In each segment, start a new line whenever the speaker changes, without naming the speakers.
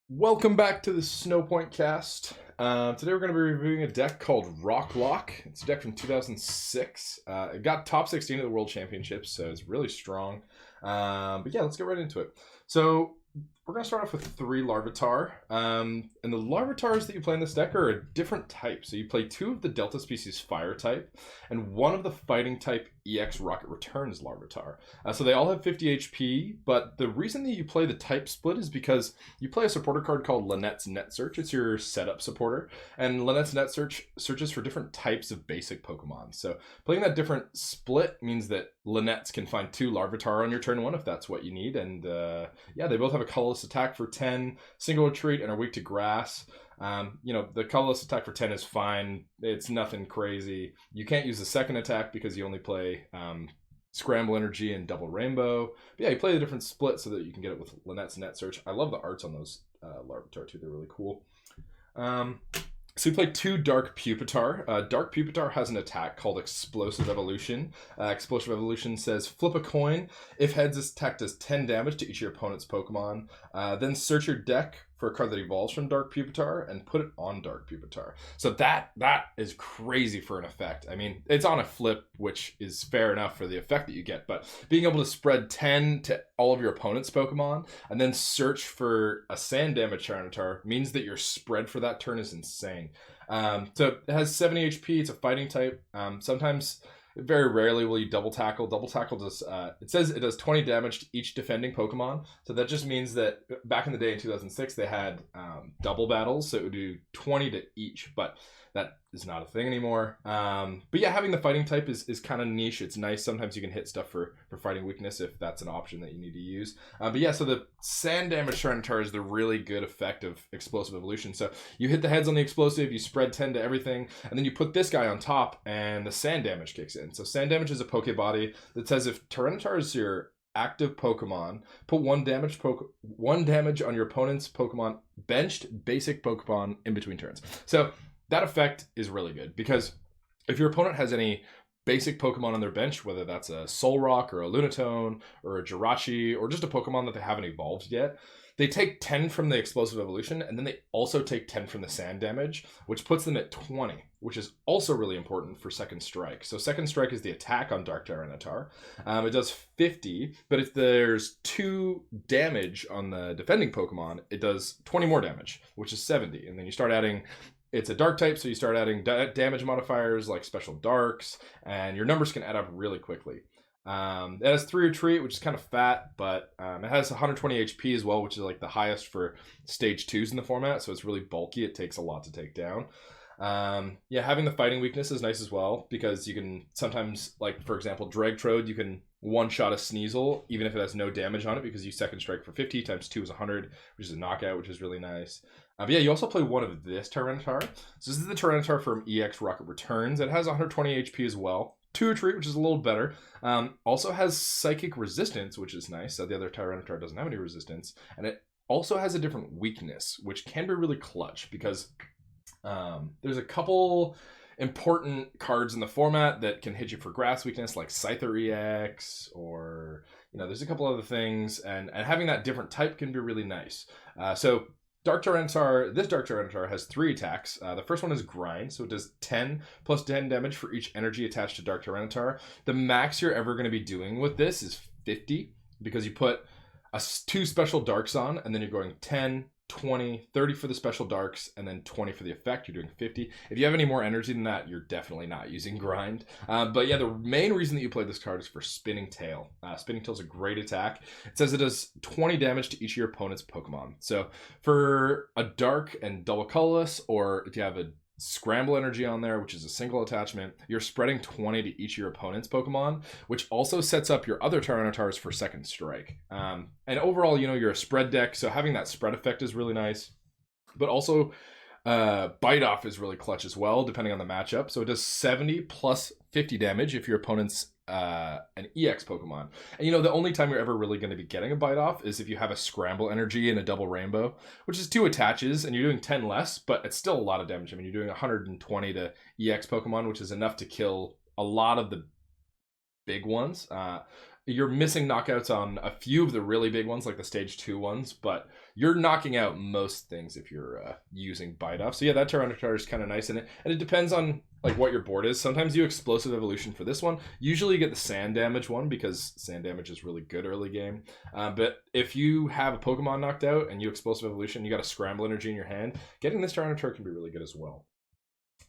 Welcome back to the Snowpoint cast. Today we're going to be reviewing a deck called Rock Lock. It's a deck from 2006. It got top 16 of the World Championships, so it's really strong. But yeah, let's get right into it. So we're going to start off with 3 Larvitar. And the Larvitars that you play in this deck are a different type. So you play 2 of the Delta species Fire type, and 1 of the Fighting type EX Rocket Returns Larvitar. So they all have 50 HP, but the reason that you play the type split is because you play a supporter card called Lanette's Net Search. It's your setup supporter, and Lanette's Net Search searches for different types of basic Pokemon. So playing that different split means that Lanette's can find 2 Larvitar on your turn 1 if that's what you need, and yeah, they both have a colorless attack for 10, single retreat, and are weak to grass. The colorless attack for 10 is fine. It's nothing crazy. You can't use the second attack because you only play Scramble Energy and Double Rainbow. But yeah, you play the different split so that you can get it with Lanette's Net Search. I love the arts on those Larvitar too. They're really cool. So we play 2 Dark Pupitar. Dark Pupitar has an attack called Explosive Evolution. Explosive Evolution says, flip a coin. If heads, this attack does 10 damage to each of your opponent's Pokemon. Then search your deck for a card that evolves from Dark Pupitar and put it on Dark Pupitar. So that is crazy for an effect. I mean, it's on a flip, which is fair enough for the effect that you get, but being able to spread 10 to all of your opponent's Pokemon and then search for a sand damage Tyranitar means that your spread for that turn is insane. So it has 70 HP. It's a fighting type. Sometimes, very rarely will you double tackle. Double tackle does, it says it does 20 damage to each defending Pokemon. So that just means that back in the day in 2006, they had double battles. So it would do 20 to each, but that is not a thing anymore. But yeah, having the fighting type is kind of niche. It's nice. Sometimes you can hit stuff for fighting weakness if that's an option that you need to use. But yeah, so the sand damage Tyranitar is the really good effect of Explosive Evolution. So you hit the heads on the explosive, you spread 10 to everything, and then you put this guy on top, and the sand damage kicks in. So sand damage is a Pokebody that says if Tyranitar is your active Pokemon, put 1 damage on your opponent's Pokemon benched basic Pokemon in between turns. So that effect is really good because if your opponent has any basic Pokemon on their bench, whether that's a Solrock or a Lunatone or a Jirachi or just a Pokemon that they haven't evolved yet, they take 10 from the Explosive Evolution, and then they also take 10 from the sand damage, which puts them at 20, which is also really important for Second Strike. So Second Strike is the attack on Dark Tyranitar. It does 50, but if there's 2 damage on the defending Pokemon, it does 20 more damage, which is 70. And then you start adding, it's a dark type, so you start adding damage modifiers like special darks, and your numbers can add up really quickly. It has 3 retreat, which is kind of fat, but it has 120 HP as well, which is like the highest for stage 2s in the format, so it's really bulky. It takes a lot to take down. Yeah, having the fighting weakness is nice as well, because you can sometimes, like for example, Dragtrode, you can one-shot a Sneasel, even if it has no damage on it, because you second strike for 50, times 2 is 100, which is a knockout, which is really nice. But yeah, you also play 1 of this Tyranitar. So this is the Tyranitar from EX Rocket Returns. It has 120 HP as well. 2 retreat, which is a little better. Also has Psychic Resistance, which is nice. The other Tyranitar doesn't have any resistance. And it also has a different weakness, which can be really clutch, because there's a couple important cards in the format that can hit you for grass weakness, like Scyther EX, or there's a couple other things, and having that different type can be really nice. So Dark Tyranitar, this Dark Tyranitar has 3 attacks. The first one is Grind, so it does 10 plus 10 damage for each energy attached to Dark Tyranitar. The max you're ever going to be doing with this is 50, because you put 2 special darks on, and then you're going 10, 20, 30 for the special darks, and then 20 for the effect. You're doing 50. If you have any more energy than that, you're definitely not using Grind. But yeah, the main reason that you play this card is for Spinning Tail. Spinning Tail is a great attack. It says it does 20 damage to each of your opponent's Pokemon. So for a dark and double colorless, or if you have a Scramble Energy on there, which is a single attachment, you're spreading 20 to each of your opponent's Pokemon, which also sets up your other Tyranitars for Second Strike. And overall, you're a spread deck, so having that spread effect is really nice. But also, Bite Off is really clutch as well, depending on the matchup. So it does 70 plus 50 damage if your opponent's an EX Pokemon. And the only time you're ever really going to be getting a Bite Off is if you have a Scramble Energy and a Double Rainbow, which is 2 attaches, and you're doing 10 less, but it's still a lot of damage. I mean, you're doing 120 to EX Pokemon, which is enough to kill a lot of the big ones. you're missing knockouts on a few of the really big ones, like the stage 2 ones, but you're knocking out most things if you're using Bite Off. So yeah, that Tyranitar is kind of nice in it. And it depends on like what your board is. Sometimes you Explosive Evolution for this one. Usually you get the Sand Damage one because Sand Damage is really good early game. But if you have a Pokemon knocked out and you Explosive Evolution, you got a Scramble Energy in your hand, getting this Tyranitar can be really good as well.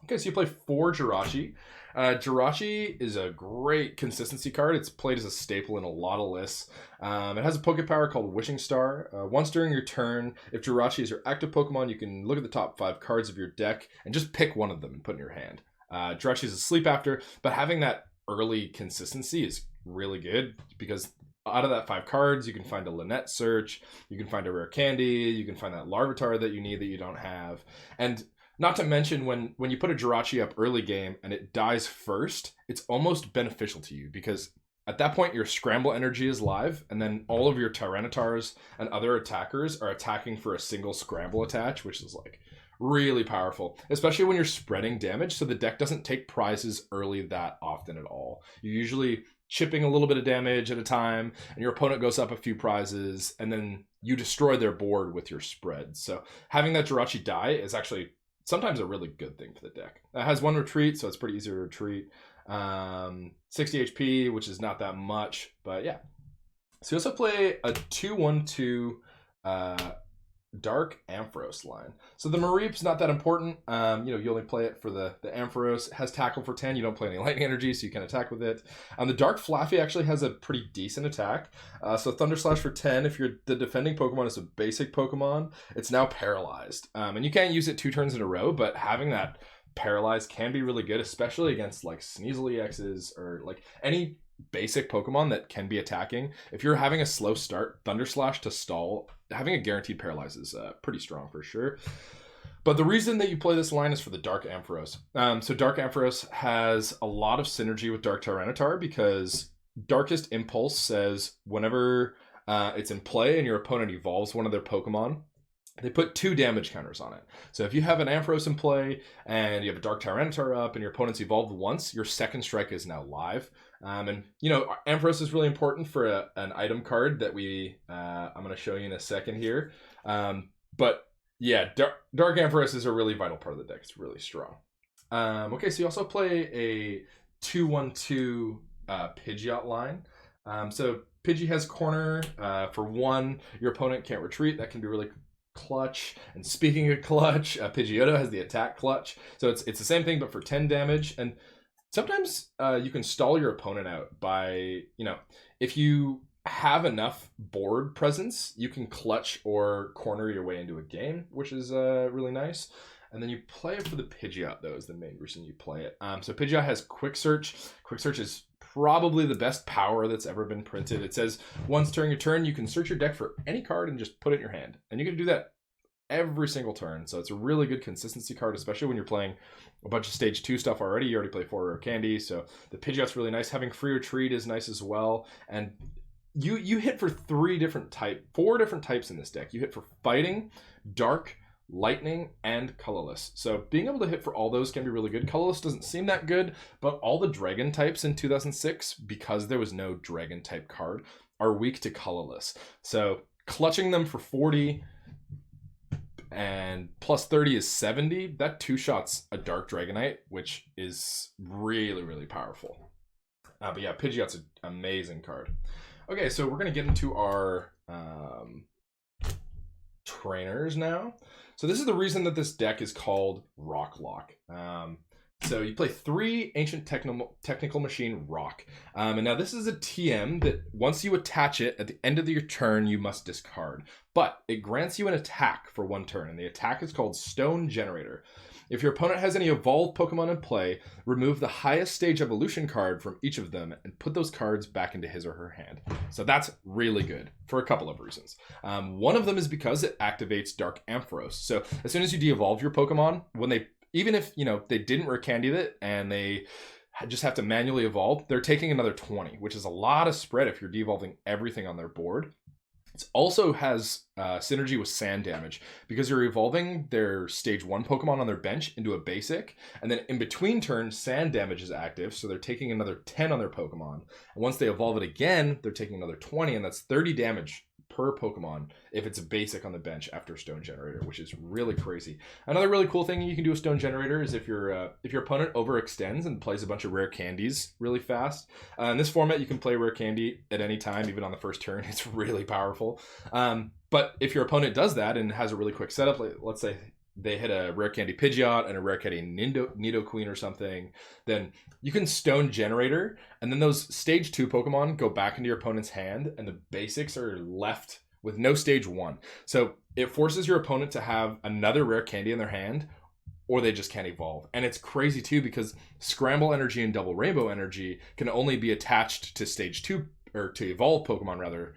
Okay, so you play 4 Jirachi. Jirachi is a great consistency card. It's played as a staple in a lot of lists. It has a Poké Power called Wishing Star. Once during your turn, if Jirachi is your active Pokemon, you can look at the top 5 cards of your deck and just pick one of them and put in your hand. Jirachi is asleep after, but having that early consistency is really good because out of that 5 cards, you can find a Lanette search, you can find a rare candy, you can find that Larvitar that you need that you don't have. And not to mention, when you put a Jirachi up early game and it dies first, it's almost beneficial to you because at that point your Scramble Energy is live, and then all of your Tyranitars and other attackers are attacking for a single Scramble attach, which is like really powerful, especially when you're spreading damage, so the deck doesn't take prizes early that often at all. You're usually chipping a little bit of damage at a time, and your opponent goes up a few prizes, and then you destroy their board with your spread. So having that Jirachi die is actually sometimes a really good thing for the deck. It has 1 retreat, so it's pretty easy to retreat. 60 HP, which is not that much, but yeah. So you also play a 2/1/2 Dark Ampharos line. So the Mareep's not that important. You only play it for the Ampharos. It has Tackle for 10. You don't play any Lightning Energy, so you can attack with it. The Dark Flaffy actually has a pretty decent attack. So Thunder Slash for 10. If the defending Pokemon is a basic Pokemon, it's now paralyzed. And you can't use it 2 turns in a row, but having that paralyzed can be really good, especially against like Sneasel EXs or like any basic Pokemon that can be attacking. If you're having a slow start, Thunder Slash to stall, having a guaranteed paralyze is pretty strong for sure. But the reason that you play this line is for the Dark Ampharos. So Dark Ampharos has a lot of synergy with Dark Tyranitar because Darkest Impulse says whenever it's in play and your opponent evolves one of their Pokemon, they put 2 damage counters on it. So if you have an Ampharos in play and you have a Dark Tyranitar up and your opponent's evolved once, your second strike is now live. And Ampharos is really important for an item card that I'm going to show you in a second here. But yeah, Dark Ampharos is a really vital part of the deck. It's really strong. Okay, so you also play a 2/1/2 Pidgeot line. So Pidgey has corner for 1. Your opponent can't retreat. That can be really clutch. And speaking of clutch, Pidgeotto has the attack clutch. So it's the same thing, but for 10 damage. And sometimes you can stall your opponent out by, if you have enough board presence, you can clutch or corner your way into a game, which is really nice. And then you play it for the Pidgeot, though, is the main reason you play it. So Pidgeot has Quick Search. Quick Search is probably the best power that's ever been printed. It says once during your turn, you can search your deck for any card and just put it in your hand. And you can do that every single turn. So it's a really good consistency card, especially when you're playing a bunch of stage 2 stuff already. You already play 4 rare candy. So the Pidgeot's really nice. Having free retreat is nice as well. And you hit for 4 different types in this deck. You hit for fighting, dark, lightning, and colorless. So being able to hit for all those can be really good. Colorless doesn't seem that good, but all the dragon types in 2006, because there was no dragon type card, are weak to colorless. So clutching them for 40 and plus 30 is 70. That 2-shots a Dark Dragonite, which is really, really powerful. But yeah, Pidgeot's an amazing card. Okay, so we're going to get into our trainers now. So this is the reason that this deck is called Rock Lock. So you play 3 Ancient Technical Machine Rock. And now this is a TM that once you attach it, at the end of your turn, you must discard. But it grants you an attack for 1 turn, and the attack is called Stone Generator. If your opponent has any evolved Pokemon in play, remove the highest stage evolution card from each of them and put those cards back into his or her hand. So that's really good for a couple of reasons. One of them is because it activates Dark Ampharos. So as soon as you de-evolve your Pokemon, even if they didn't rare candy it and they just have to manually evolve, they're taking another 20, which is a lot of spread if you're de-evolving everything on their board. It also has synergy with sand damage because you're evolving their stage 1 Pokemon on their bench into a basic, and then in between turns, sand damage is active, so they're taking another 10 on their Pokemon. And once they evolve it again, they're taking another 20, and that's 30 damage per Pokemon if it's a basic on the bench after Stone Generator, which is really crazy. Another really cool thing you can do with Stone Generator is if your opponent overextends and plays a bunch of rare candies really fast. In this format, you can play rare candy at any time, even on the first turn. It's really powerful. But if your opponent does that and has a really quick setup, let's say they hit a rare candy Pidgeot and a rare candy Nidoqueen or something, then you can Stone Generator, and then those stage 2 Pokemon go back into your opponent's hand, and the basics are left with no stage 1. So it forces your opponent to have another rare candy in their hand, or they just can't evolve. And it's crazy too, because Scramble Energy and Double Rainbow Energy can only be attached to stage 2, or to evolve Pokemon rather.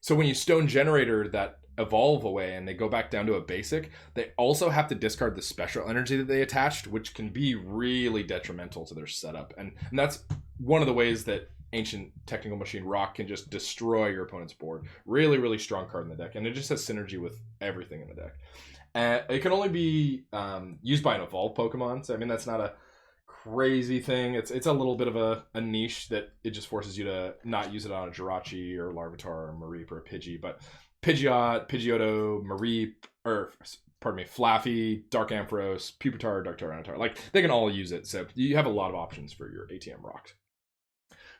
So when you Stone Generator that evolve away and they go back down to a basic, they also have to discard the special energy that they attached, which can be really detrimental to their setup. And that's one of the ways that Ancient Technical Machine Rock can just destroy your opponent's board. Really, really strong card in the deck, and it just has synergy with everything in the deck. It can only be used by an evolved Pokemon, so I mean that's not a crazy thing. It's a little bit of a niche that it just forces you to not use it on a Jirachi or Larvitar or Mareep or a Pidgey, but Pidgeot, Pidgeotto, Mareep, or pardon me, Flaffy, Dark Ampharos, Pupitar, Dark Tyranitar. Like, they can all use it, so you have a lot of options for your ATM rocks.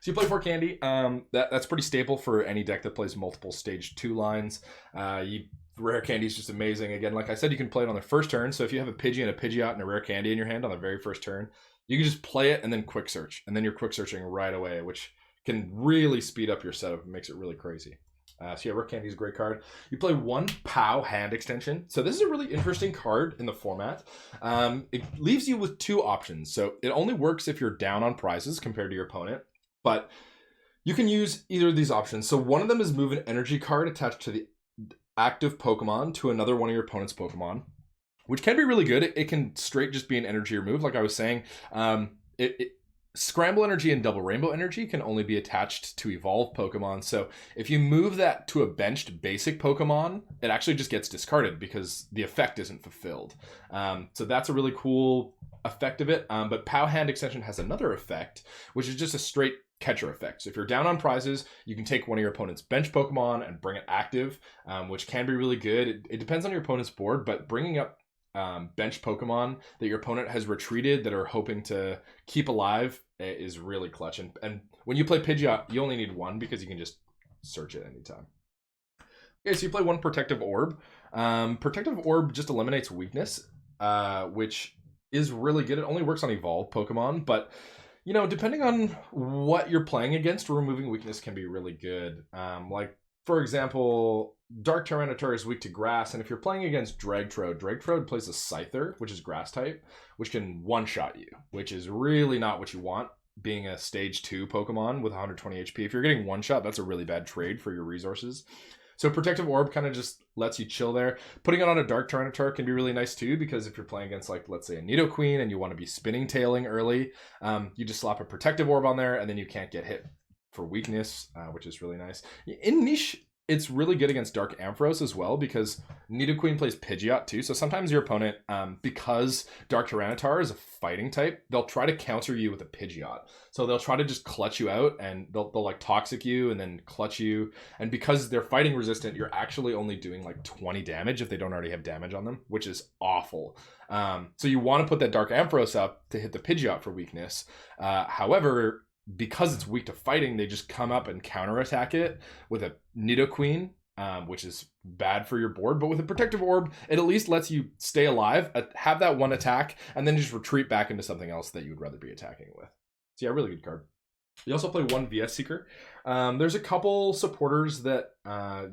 So you play 4 candy. That's pretty staple for any deck that plays multiple stage 2 lines. Rare candy is just amazing. Again, like I said, you can play it on the first turn. So if you have a Pidgey and a Pidgeot and a rare candy in your hand on the very first turn, you can just play it and then quick search. And then you're quick searching right away, which can really speed up your setup and makes it really crazy. So yeah, Rare Candy is a great card. You play 1 POW hand extension. So this is a really interesting card in the format. It leaves you with 2 options. So it only works if you're down on prizes compared to your opponent. But you can use either of these options. So one of them is move an energy card attached to the active Pokemon to another one of your opponent's Pokemon, which can be really good. It can straight just be an energy remove. Like I was saying, Scramble Energy and Double Rainbow Energy can only be attached to evolved Pokemon. So if you move that to a benched basic Pokemon, it actually just gets discarded because the effect isn't fulfilled. So that's a really cool effect of it. But POW Hand Extension has another effect, which is just a straight catcher effect. So if you're down on prizes, you can take one of your opponent's bench Pokemon and bring it active, which can be really good. It depends on your opponent's board, but bringing up bench Pokemon that your opponent has retreated that are hoping to keep alive is really clutch. And when you play Pidgeot, you only need 1 because you can just search it anytime. Okay, so you play 1 Protective Orb. Protective Orb just eliminates weakness, which is really good. It only works on evolved Pokemon, but you know, depending on what you're playing against, removing weakness can be really good. Like, for example, Dark Tyranitar is weak to grass, and if you're playing against Dragtrode plays a Scyther, which is grass type, which can one-shot you, which is really not what you want, being a stage 2 Pokemon with 120 HP. If you're getting one-shot, that's a really bad trade for your resources. So Protective Orb kind of just lets you chill there. Putting it on a Dark Tyranitar can be really nice too, because if you're playing against, like, let's say a Nidoqueen and you want to be spinning tailing early, you just slap a Protective Orb on there and then you can't get hit for weakness, which is really nice. In niche, it's really good against Dark Ampharos as well, because Nidoqueen plays Pidgeot too. So sometimes your opponent, because Dark Tyranitar is a fighting type, they'll try to counter you with a Pidgeot. So they'll try to just clutch you out, and they'll like toxic you and then clutch you. And because they're fighting resistant, you're actually only doing like 20 damage if they don't already have damage on them, which is awful. So you want to put that Dark Ampharos up to hit the Pidgeot for weakness. However, because it's weak to fighting, they just come up and counterattack it with a Nidoqueen, which is bad for your board. But with a Protective Orb, it at least lets you stay alive, have that one attack, and then just retreat back into something else that you would rather be attacking with. So yeah, really good card. You also play 1 VS Seeker. There's a couple supporters that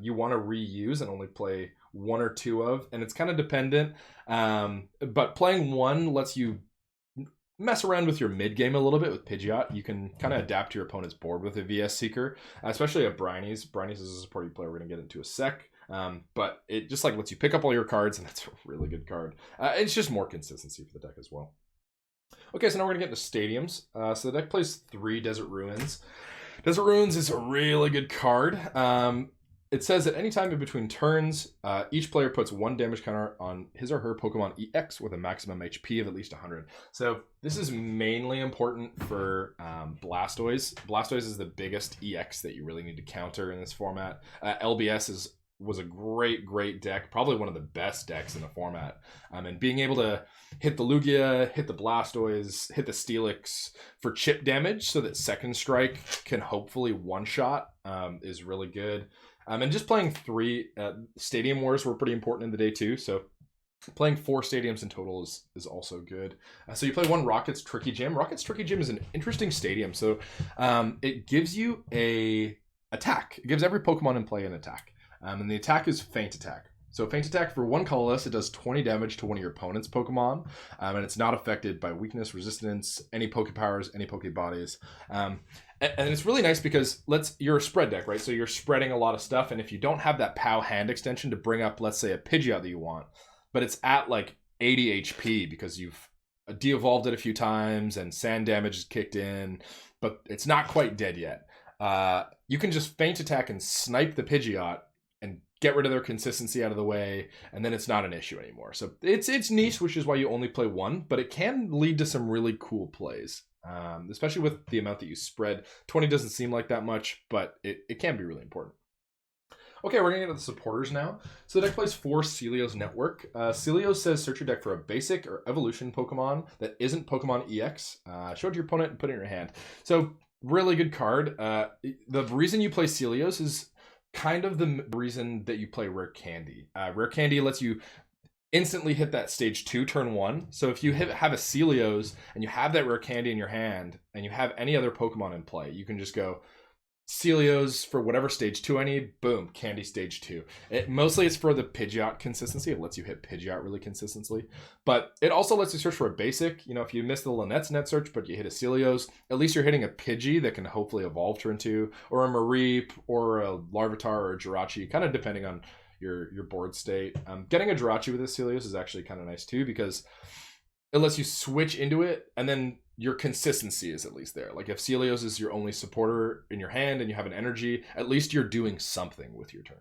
you want to reuse and only play 1 or 2 of, and it's kind of dependent. But playing 1 lets you mess around with your mid game a little bit with Pidgeot. You can kind of adapt to your opponent's board with a VS Seeker, especially at Briney's. Briney's is a support you play. We're going to get into a sec. But it just like lets you pick up all your cards, and that's a really good card. It's just more consistency for the deck as well. Okay, so now we're going to get into stadiums. So the deck plays 3 Desert Ruins. Desert Ruins is a really good card. it says that anytime in between turns, each player puts 1 damage counter on his or her Pokemon EX with a maximum HP of at least 100. So this is mainly important for Blastoise. Blastoise is the biggest EX that you really need to counter in this format. LBS was a great deck, probably one of the best decks in the format. And being able to hit the Lugia, hit the Blastoise, hit the Steelix for chip damage so that Second Strike can hopefully one-shot is really good. And just playing 3 Stadium Wars were pretty important in the day too, so playing 4 stadiums in total is also good. So you play 1 Rocket's Tricky Gym. Rocket's Tricky Gym is an interesting stadium, so it gives you a attack. It gives every Pokemon in play an attack. And the attack is Feint Attack. So Feint Attack, for 1 colorless, it does 20 damage to one of your opponent's Pokemon, and it's not affected by weakness, resistance, any Pokepowers, any Pokebodies. And it's really nice because you're a spread deck, right? So you're spreading a lot of stuff, and if you don't have that POW hand extension to bring up, let's say, a Pidgeot that you want, but it's at like 80 HP because you've de-evolved it a few times and sand damage is kicked in, but it's not quite dead yet. You can just Feint Attack and snipe the Pidgeot and get rid of their consistency out of the way, and then it's not an issue anymore. So it's niche, which is why you only play 1, but it can lead to some really cool plays, especially with the amount that you spread. 20 doesn't seem like that much, but it can be really important. Okay, we're going to get into the supporters now. So the deck plays 4 Celio's Network. Celio says search your deck for a basic or evolution Pokemon that isn't Pokemon EX. Show it to your opponent and put it in your hand. So really good card. The reason you play Celio's is kind of the reason that you play Rare Candy. Rare Candy lets you instantly hit that stage 2 turn 1. So if you have a Celio's and you have that Rare Candy in your hand and you have any other Pokemon in play, you can just go Celio's for whatever stage 2 I need, boom, Candy stage 2. Mostly it's for the Pidgeot consistency. It lets you hit Pidgeot really consistently. But it also lets you search for a basic. You know, if you miss the Lanette's net search, but you hit a Celio's, at least you're hitting a Pidgey that can hopefully evolve turn 2, or a Mareep, or a Larvitar, or a Jirachi, kind of depending on your board state. Getting a Jirachi with a Celio's is actually kind of nice too, because it lets you switch into it, and then your consistency is at least there. Like if Celio's is your only supporter in your hand and you have an energy, at least you're doing something with your turn.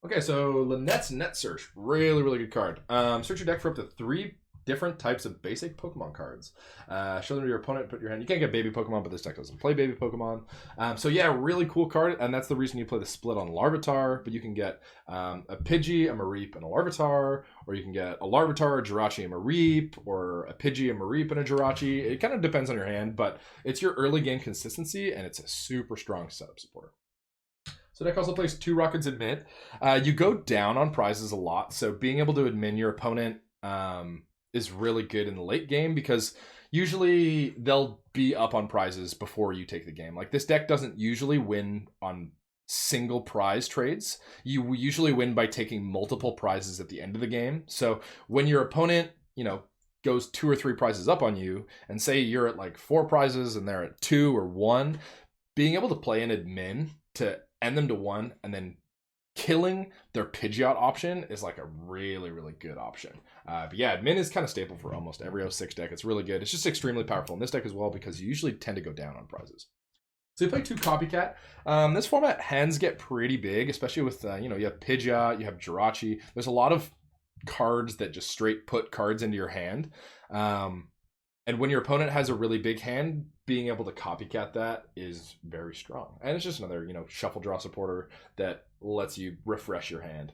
Okay, so Lanette's Net Search, really good card. Search your deck for up to 3 different types of basic Pokemon cards. Show them to your opponent, put your hand. You can't get baby Pokemon, but this deck doesn't play baby Pokemon. So yeah, really cool card, and that's the reason you play the split on Larvitar, but you can get a Pidgey, a Mareep, and a Larvitar, or you can get a Larvitar, a Jirachi, and a Mareep, or a Pidgey, a Mareep, and a Jirachi. It kind of depends on your hand, but it's your early game consistency, and it's a super strong setup supporter. So deck also plays 2 Rockets Admit. You go down on prizes a lot, so being able to admin your opponent is really good in the late game, because usually they'll be up on prizes before you take the game. Like this deck doesn't usually win on single prize trades. You usually win by taking multiple prizes at the end of the game. So when your opponent, you know, goes 2 or 3 prizes up on you, and say you're at like 4 prizes and they're at 2 or 1, being able to play an admin to end them to 1 and then killing their Pidgeot option is like a really good option. But yeah, admin is kind of staple for almost every 06 deck. It's really good. It's just extremely powerful in this deck as well, because you usually tend to go down on prizes. So you play 2 Copycat. This format, hands get pretty big, especially with, you have Pidgeot, you have Jirachi. There's a lot of cards that just straight put cards into your hand. And when your opponent has a really big hand, being able to Copycat that is very strong. And it's just another, shuffle draw supporter that lets you refresh your hand.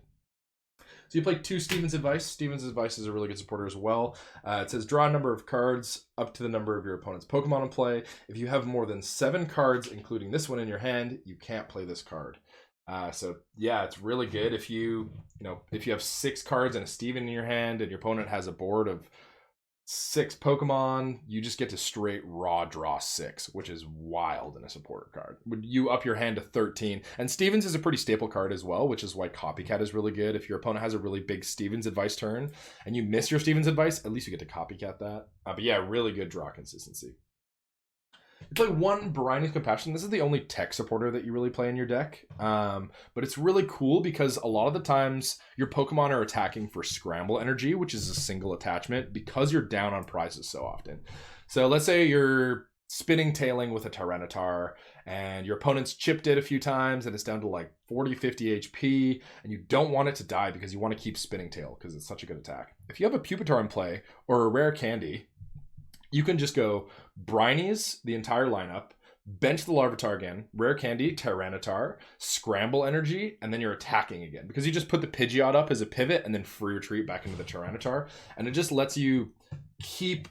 So you play 2 Steven's Advice. Steven's Advice is a really good supporter as well. It says draw a number of cards up to the number of your opponent's Pokemon in play. If you have more than 7 cards, including this one in your hand, you can't play this card. So yeah, it's really good. If you have 6 cards and a Steven in your hand, and your opponent has a board of 6 Pokemon, you just get to straight raw draw 6, which is wild in a supporter card. You up your hand to 13, and Stevens is a pretty staple card as well, which is why Copycat is really good. If your opponent has a really big Stevens Advice turn and you miss your Stevens Advice, at least you get to Copycat that. But yeah, really good draw consistency. You play 1 Briney's Compassion. This is the only tech supporter that you really play in your deck. But it's really cool because a lot of the times your Pokemon are attacking for Scramble Energy, which is a single attachment, because you're down on prizes so often. So let's say you're spinning tailing with a Tyranitar, and your opponent's chipped it a few times and it's down to like 40, 50 HP, and you don't want it to die because you want to keep spinning tail because it's such a good attack. If you have a Pupitar in play or a rare candy, you can just go Briney's the entire lineup, bench the Larvitar again, rare candy, Tyranitar, Scramble Energy, and then you're attacking again. Because you just put the Pidgeot up as a pivot and then free retreat back into the Tyranitar. And it just lets you keep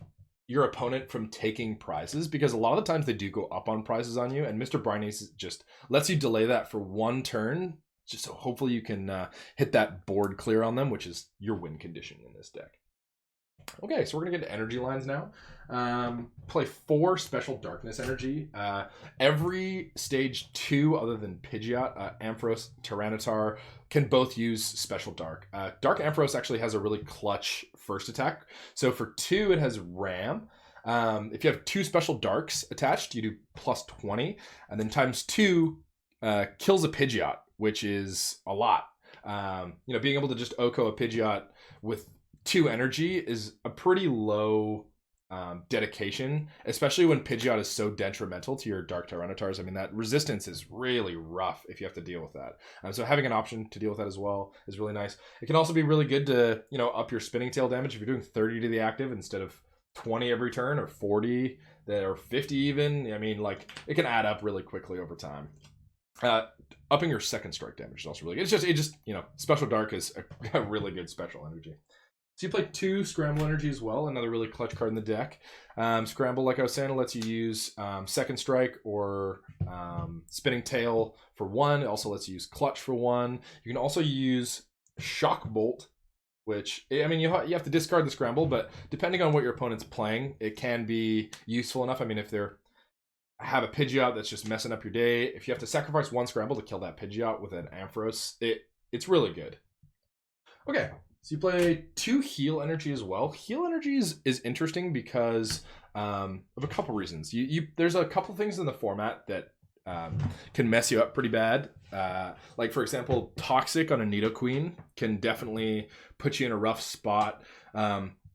your opponent from taking prizes, because a lot of the times they do go up on prizes on you, and Mr. Briney's just lets you delay that for one turn, just so hopefully you can hit that board clear on them, which is your win condition in this deck. Okay, so we're gonna get to energy lines now. Play 4 special darkness energy. Every stage 2 other than Pidgeot, Ampharos, Tyranitar can both use special dark. Dark Ampharos actually has a really clutch first attack. So for 2, it has Ram. If you have 2 special darks attached, you do plus 20, and then times 2 kills a Pidgeot, which is a lot. You know, being able to just Oko a Pidgeot with 2 energy is a pretty low dedication, especially when Pidgeot is so detrimental to your Dark Tyranitars. I mean, that resistance is really rough if you have to deal with that. So having an option to deal with that as well is really nice. It can also be really good to, you know, up your spinning tail damage if you're doing 30 to the active instead of 20 every turn, or 40 or 50 even. I mean, like, it can add up really quickly over time. Upping your second strike damage is also really good. It just you know, special dark is a really good special energy. So you play 2 Scramble Energy as well, another really clutch card in the deck. Scramble, like I was saying, lets you use Second Strike or Spinning Tail for 1. It also lets you use Clutch for 1. You can also use Shock Bolt, which, I mean, you have to discard the Scramble, but depending on what your opponent's playing, it can be useful enough. I mean, if they're have a Pidgeot that's just messing up your day, if you have to sacrifice 1 Scramble to kill that Pidgeot with an Ampharos, it's really good. Okay. So you play 2 Heal Energy as well. Heal Energy is interesting because of a couple reasons. There's a couple things in the format that can mess you up pretty bad. Like, for example, Toxic on a Nidoqueen can definitely put you in a rough spot.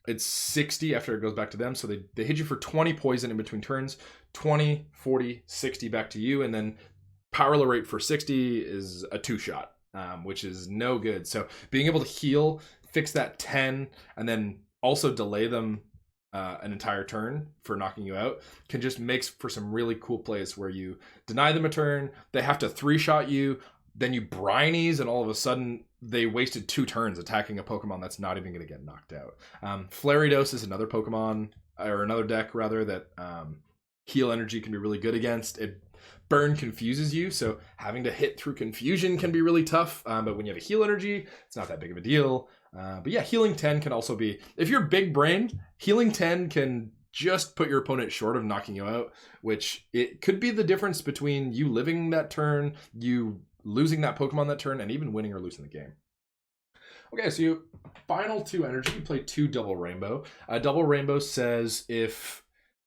It's 60 after it goes back to them, so they hit you for 20 poison in between turns, 20, 40, 60 back to you, and then Power Rate for 60 is a 2-shot, which is no good. So being able to heal, fix that 10, and then also delay them an entire turn for knocking you out can just make for some really cool plays where you deny them a turn, they have to 3-shot you, then you Briney's, and all of a sudden they wasted 2 turns attacking a Pokemon that's not even going to get knocked out. Flaridos is another Pokemon, or another deck rather, that Heal Energy can be really good against. It Burn confuses you, so having to hit through confusion can be really tough, but when you have a Heal Energy, it's not that big of a deal. But yeah, Healing 10 can also be, if you're big brained, Healing 10 can just put your opponent short of knocking you out, which it could be the difference between you living that turn, you losing that Pokemon that turn, and even winning or losing the game. Okay, so you final 2 energy, you play 2 Double Rainbow. Double Rainbow says if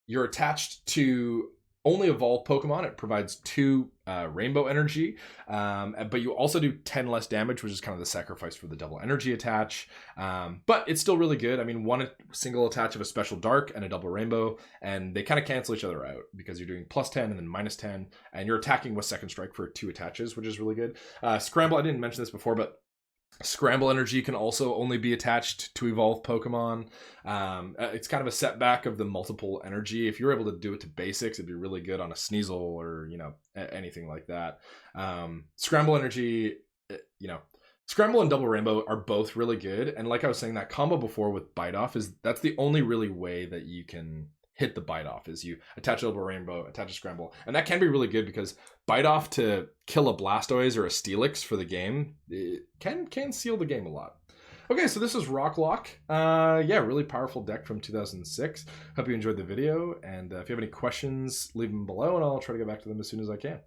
you're attached to only evolved Pokemon, it provides 2 Rainbow Energy, but you also do 10 less damage, which is kind of the sacrifice for the double energy attach. But it's still really good. I mean, 1 single attach of a special dark and a double rainbow, and they kind of cancel each other out because you're doing plus 10 and then minus 10, and you're attacking with second strike for 2 attaches, which is really good. Scramble, I didn't mention this before, but Scramble Energy can also only be attached to evolved Pokemon. It's kind of a setback of the multiple energy. If you're able to do it to basics, it'd be really good on a Sneasel or, you know, anything like that. Scramble Energy, you know, Scramble and Double Rainbow are both really good. And like I was saying, that combo before with Bite Off that's the only really way that you can hit the Bite Off, is you attach a Double Rainbow, attach a Scramble. And that can be really good because Bite Off to kill a Blastoise or a Steelix for the game, it can seal the game a lot. Okay, so this is Rock Lock. Yeah, really powerful deck from 2006. Hope you enjoyed the video, and if you have any questions, leave them below, and I'll try to get back to them as soon as I can.